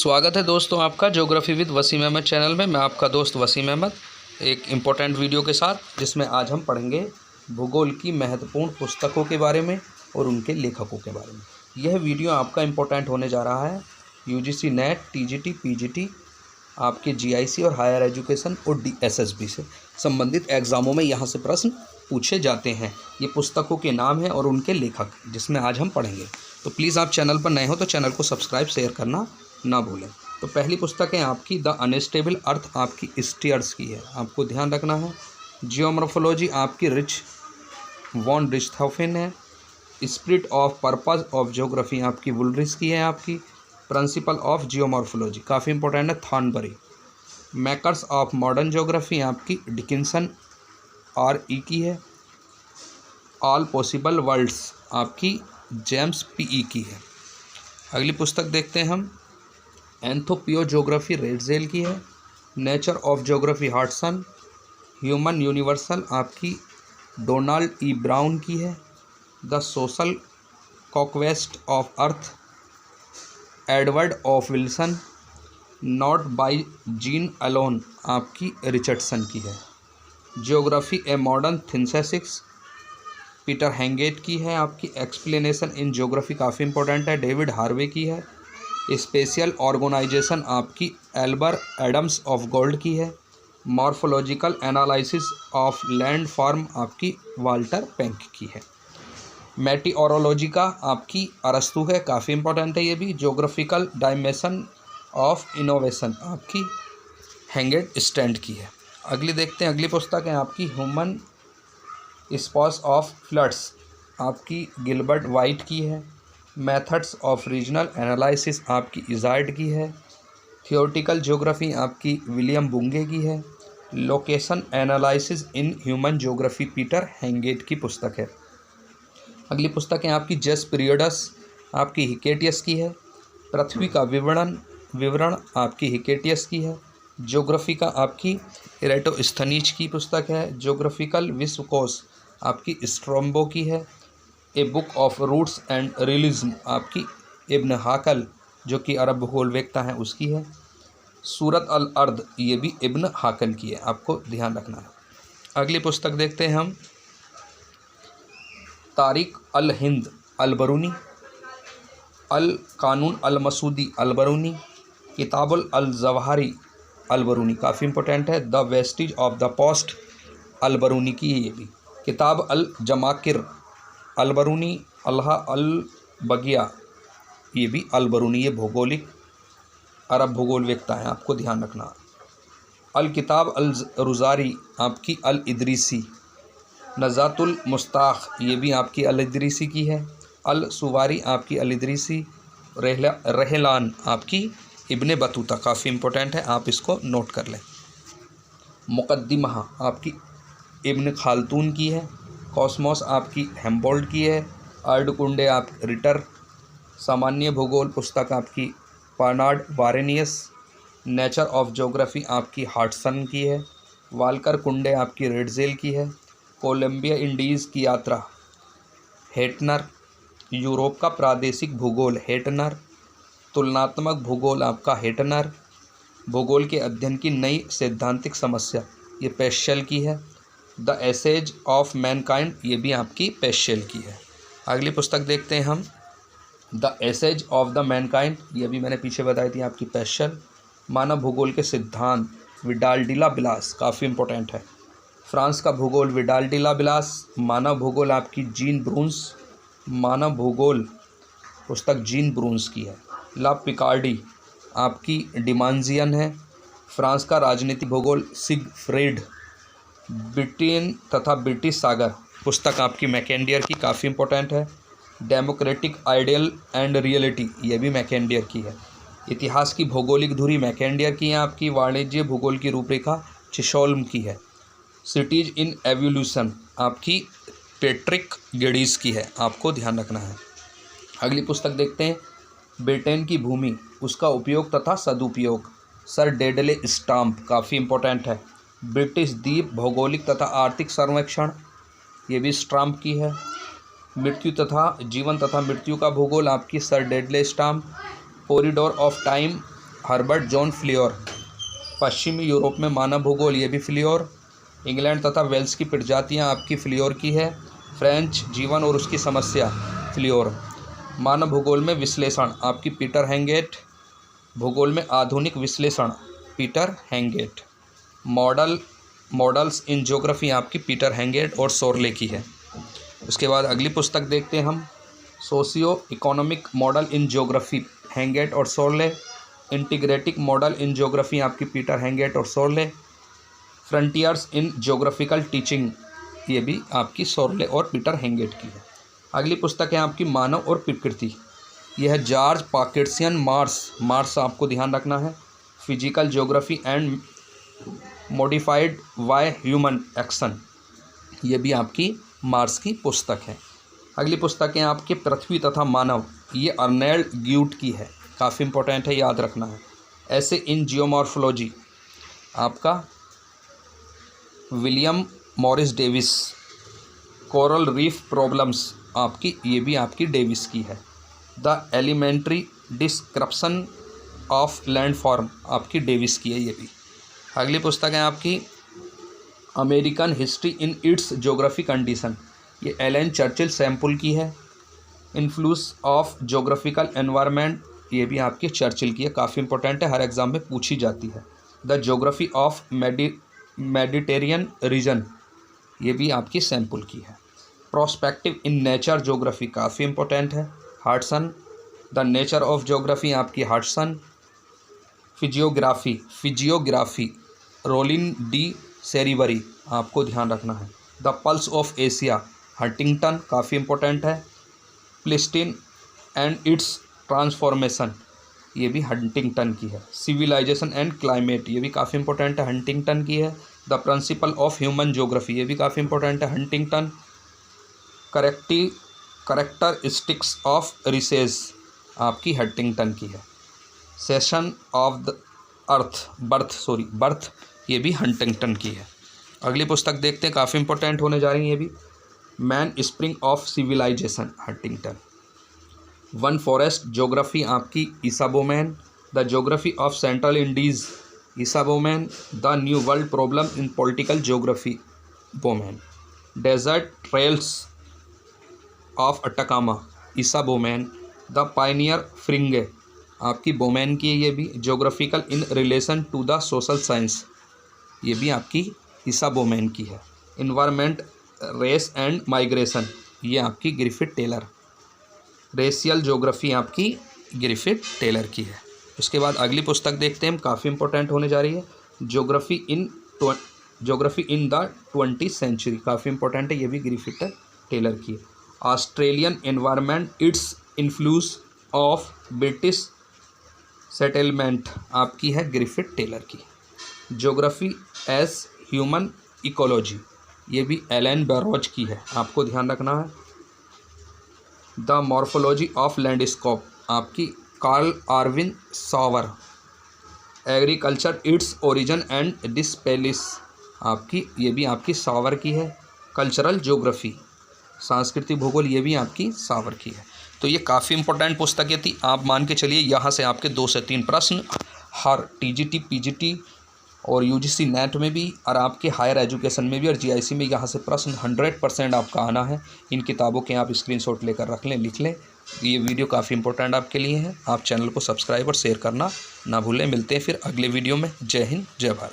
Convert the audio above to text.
स्वागत है दोस्तों आपका geography with Wasim Ahmad channel में। मैं आपका दोस्त वसीम अहमद एक इम्पोर्टेंट वीडियो के साथ, जिसमें आज हम पढ़ेंगे भूगोल की महत्वपूर्ण पुस्तकों के बारे में और उनके लेखकों के बारे में। यह वीडियो आपका इम्पोर्टेंट होने जा रहा है यूजीसी नेट, टीजीटी, पीजीटी, आपके जीआईसी और हायर एजुकेशन और एसएसबी से संबंधित एग्ज़ामों में यहाँ से प्रश्न पूछे जाते हैं। ये पुस्तकों के नाम हैं और उनके लेखक, जिसमें आज हम पढ़ेंगे। तो प्लीज़ आप चैनल पर नए हो तो चैनल को सब्सक्राइब, शेयर करना ना भूलें। तो पहली पुस्तक है आपकी द अनस्टेबल अर्थ, आपकी स्टीयर्स की है, आपको ध्यान रखना है। जियोमॉर्फोलॉजी आपकी रिच वॉन रिchthofen है। Spirit of purpose of geography आपकी वुलरिस की है। आपकी प्रिंसिपल ऑफ जियोमॉर्फोलॉजी काफ़ी इंपॉर्टेंट है, थॉर्नबरी। मेकर्स ऑफ मॉडर्न ज्योग्राफी आपकी डिकिंसन RE की है। ऑल पॉसिबल वर्ल्ड्स आपकी जेम्स PE की है। अगली पुस्तक देखते हैं हम, एंथ्रोपियोज्योग्राफी रेडजेल की है। Nature of geography Hartshorne. Human universal आपकी डोनाल्ड E ब्राउन की है। The social conquest of earth Edward of Wilson. Not by gene alone आपकी रिचर्डसन की है। Geography a modern synthesis Peter Haggett की है। आपकी एक्सप्लेनेशन इन ज्योग्राफी काफ़ी इंपॉर्टेंट है, डेविड हार्वे की है। स्पेशल ऑर्गेनाइजेशन आपकी एल्बर एडम्स ऑफ गोल्ड की है। Morphological analysis of land form आपकी वाल्टर पेंक की है। मेटिओरोलॉजी का आपकी अरस्तु है, काफ़ी इंपॉर्टेंट है ये भी। ज्योग्राफिकल डायमेंशन ऑफ इनोवेशन आपकी हैंगेट स्टैंड की है। अगली देखते हैं, अगली पुस्तक है आपकी ह्यूमन स्पॉस ऑफ फ्लड्स आपकी गिलबर्ट वाइट की है। मेथड्स ऑफ रीजनल एनालिसिस आपकी इजार्ड की है। थियोरेटिकल ज्योग्राफी आपकी विलियम बुंगे की है। Location analysis in human geography Peter Haggett की पुस्तक है। अगली पुस्तक है आपकी जस पीरियडस आपकी हिकेटियस की है। पृथ्वी का विवरण आपकी हिकेटियस की है। ज्योग्राफी का आपकी इरेटोस्थनीज की पुस्तक है। ज्योग्राफिकल विश्वकोश आपकी स्ट्रोम्बो की है। A book of routes and रिलिज्म आपकी इब्न हाकल, जो कि अरब भूगोलवेत्ता हैं, उसकी है। सूरत अल अर्द ये भी इब्न हाकल की है, आपको ध्यान रखना है। अगली पुस्तक देखते हैं हम, तारिक अल हिंद अल बरूनी, अल कानून अल मसूदी अल बरूनी, किताबुल अल जवाहरी अल बरूनी काफ़ी इंपॉर्टेंट है। The vestiges of the past al Biruni की है ये भी। किताब अल जमाकिर अल बरूनी, अल्लाह अल बगिया ये भी अल बरूनी, ये भौगोलिक अरब भूगोलवेत्ता हैं, आपको ध्यान रखना। अल किताब अल रुजारी आपकी अल इदरीसी। नज़ातुल मुस्ताख ये भी आपकी अल इदरीसी की है। अल सुवारी आपकी अल इदरीसी। रहलान आपकी इब्ने बतूता काफ़ी इंपॉर्टेंट है, आप इसको नोट कर लें। मुकद्दिमा आपकी इब्न खाल्तून की है। कॉस्मोस आपकी हेम्बोल्ड की है। अर्डकुंडे आप रिटर। सामान्य भूगोल पुस्तक आपकी बर्नार्ड वारेनियस। नेचर ऑफ ज्योग्राफी आपकी हार्टसन की है। वाल्कर कुंडे आपकी रेडजेल की है। कोलंबिया इंडीज़ की यात्रा हेटनर। यूरोप का प्रादेशिक भूगोल हेटनर। तुलनात्मक भूगोल आपका हेटनर। भूगोल के अध्ययन की नई सैद्धांतिक समस्या ये पेशल की है। द एसेज ऑफ मैनकाइंड ये भी आपकी पेशल की है। अगली पुस्तक देखते हैं हम, the essays of the mankind ये भी मैंने पीछे बताई थी आपकी पेशल। मानव भूगोल के सिद्धांत विडाल डी ला ब्लास काफ़ी इंपॉर्टेंट है। फ्रांस का भूगोल विडाल डी ला ब्लास। मानव भूगोल आपकी जीन ब्रूंस, मानव भूगोल पुस्तक जीन ब्रूंस की है। ला पिकार्डी आपकी डिमांजियन है। फ्रांस का राजनीतिक भूगोल सिगफ्रीड। ब्रिटेन तथा ब्रिटिश सागर पुस्तक आपकी मैकेंडियर की काफ़ी इंपॉर्टेंट है। डेमोक्रेटिक आइडियल एंड रियलिटी ये भी मैकेंडियर की है। इतिहास की भौगोलिक धुरी मैकेंडियर की है। आपकी वाणिज्य भूगोल की रूपरेखा चिशोल्म की है। सिटीज इन एवोल्यूशन आपकी पेट्रिक गेडीज की है, आपको ध्यान रखना है। अगली पुस्तक देखते हैं, ब्रिटेन की भूमि उसका उपयोग तथा सदुपयोग सर डेडले स्टाम्प काफ़ी इंपॉर्टेंट है। ब्रिटिश द्वीप भौगोलिक तथा आर्थिक सर्वेक्षण ये भी स्टाम्प की है। मृत्यु तथा जीवन तथा मृत्यु का भूगोल आपकी sir Dudley Stamp. Corridor of time Herbert John Fleure. पश्चिमी यूरोप में मानव भूगोल, ये भी फ्लियोर। इंग्लैंड तथा वेल्स की प्रजातियाँ आपकी फ्लियोर की है। फ्रेंच जीवन और उसकी समस्या, फ्लियोर। मानव भूगोल में विश्लेषण आपकी पीटर हेंगेट। भूगोल में आधुनिक विश्लेषण, पीटर हेंगेट। मॉडल्स इन ज्योग्राफी आपकी पीटर हेंगेट और सोरले की है। उसके बाद अगली पुस्तक देखते हैं हम, socio economic model in geography, Haggett और Chorley. Integrative model in geography आपकी पीटर हेंगेट और Chorley. Frontiers in geographical teaching, ये भी आपकी सोरले और पीटर हेंगेट की है। अगली पुस्तक है आपकी मानव और प्रकृति, यह है जॉर्ज पार्किंसन। मार्स आपको ध्यान रखना है। Physical geography and modified by human action, ये भी आपकी मार्स की पुस्तक है। अगली पुस्तक है आपके पृथ्वी तथा मानव, ये अर्नेल्ड ग्यूट की है, काफ़ी इंपॉर्टेंट है, याद रखना है। ऐसे इन जियोमॉर्फोलॉजी आपका William Morris Davis. Coral reef problems आपकी, ये भी आपकी डेविस की है। The elementary description of landform आपकी डेविस की है, ये भी। अगली पुस्तक है आपकी American history in its geography condition, ये एलन चर्चिल सैम्पल की है। इन्फ्लुएंस ऑफ ज्योग्राफिकल एनवायरनमेंट, ये भी आपकी चर्चिल की है, काफ़ी इंपॉर्टेंट है, हर एग्जाम में पूछी जाती है। The geography of Mediterranean reason, ये भी आपकी सैम्पल की है। प्रोस्पेक्टिव इन नेचर ज्योग्राफी, काफ़ी इंपॉर्टेंट है, हार्टसन। द नेचर ऑफ ज्योग्राफी आपकी हार्टसन। फिजियोग्राफी रोलिन डी सेरिवरी, आपको ध्यान रखना है। The pulse of Asia, Huntington, काफ़ी इंपॉर्टेंट है। प्लेस्टीन एंड इट्स ट्रांसफॉर्मेशन, ये भी हंटिंगटन की है। सिविलाइजेशन एंड क्लाइमेट, ये भी काफ़ी इंपॉर्टेंट है, हंटिंगटन की है। The principle of human geography, ये भी काफ़ी इंपॉर्टेंट है, हंटिंगटन। करेक्टरिस्टिक्स ऑफ रिसेस आपकी हंटिंगटन की है। सेशन ऑफ द बर्थ, ये भी हंटिंगटन की है। अगली पुस्तक देखते हैं, काफ़ी इंपॉर्टेंट होने जा रही है ये भी, mainspring of civilization, Huntington. वन फॉरेस्ट ज्योग्राफी आपकी Isaiah Bowman. The geography of central Indies, Isaiah Bowman. The new world problem in political geography, Bowman. Desert trails of Atacama, Isaiah Bowman. The pioneer fringe आपकी Bowman की है, ये भी। Geographical in relation to the social science, ये भी आपकी Isaiah Bowman की है। इन्वायरमेंट, रेस एंड माइग्रेशन, ये आपकी ग्रिफिथ टेलर। रेशियल ज्योग्राफी आपकी ग्रिफिथ टेलर की है। उसके बाद अगली पुस्तक देखते हैं हम, काफ़ी इंपॉर्टेंट होने जा रही है, geography in the 20th century, काफ़ी इंपॉर्टेंट है, ये भी ग्रिफिथ टेलर की है। Australian environment, its influence of British settlement, आपकी है ग्रिफिथ टेलर की। ज्योग्राफी एज ह्यूमन इकोलॉजी, ये भी एलन बैरोज की है, आपको ध्यान रखना है। द मॉर्फोलॉजी ऑफ लैंडस्केप आपकी Carl Ortwin Sauer. Agriculture, its origin and dispersals आपकी, ये भी आपकी सॉवर की है। कल्चरल ज्योग्राफी, सांस्कृतिक भूगोल, ये भी आपकी सॉवर की है। तो ये काफ़ी इंपॉर्टेंट पुस्तकें थी, आप मान के चलिए यहाँ से आपके 2 से 3 प्रश्न हर टीजीटी, पीजीटी और यूजीसी नेट में भी, और आपके हायर एजुकेशन में भी, और जीआईसी में यहाँ से प्रश्न 100% आपका आना है। इन किताबों के आप स्क्रीनशॉट लेकर रख लें, लिख लें। ये वीडियो काफ़ी इंपॉर्टेंट आपके लिए है। आप चैनल को सब्सक्राइब और शेयर करना ना भूलें। मिलते हैं फिर अगले वीडियो में। जय हिंद, जय भारत।